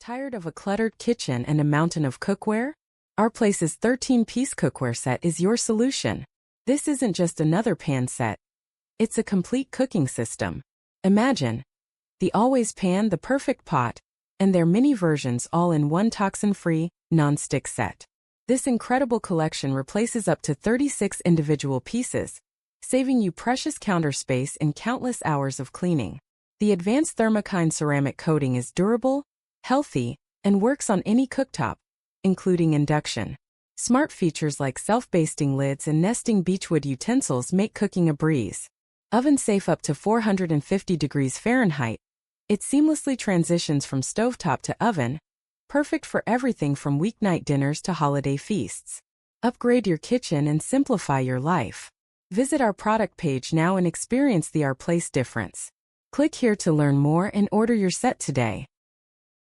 Tired of a cluttered kitchen and a mountain of cookware? Our Place's 13-piece cookware set is your solution. This isn't just another pan set. It's a complete cooking system. Imagine the always pan, the perfect pot, and their mini versions all in one toxin-free, non-stick set. This incredible collection replaces up to 36 individual pieces, saving you precious counter space and countless hours of cleaning. The advanced thermokine ceramic coating is durable, healthy, and works on any cooktop, including induction. Smart features like self-basting lids and nesting beechwood utensils make cooking a breeze. Oven safe up to 450 degrees Fahrenheit, it seamlessly transitions from stovetop to oven, perfect for everything from weeknight dinners to holiday feasts. Upgrade your kitchen and simplify your life. Visit our product page now and experience the Our Place difference. Click here to learn more and order your set today.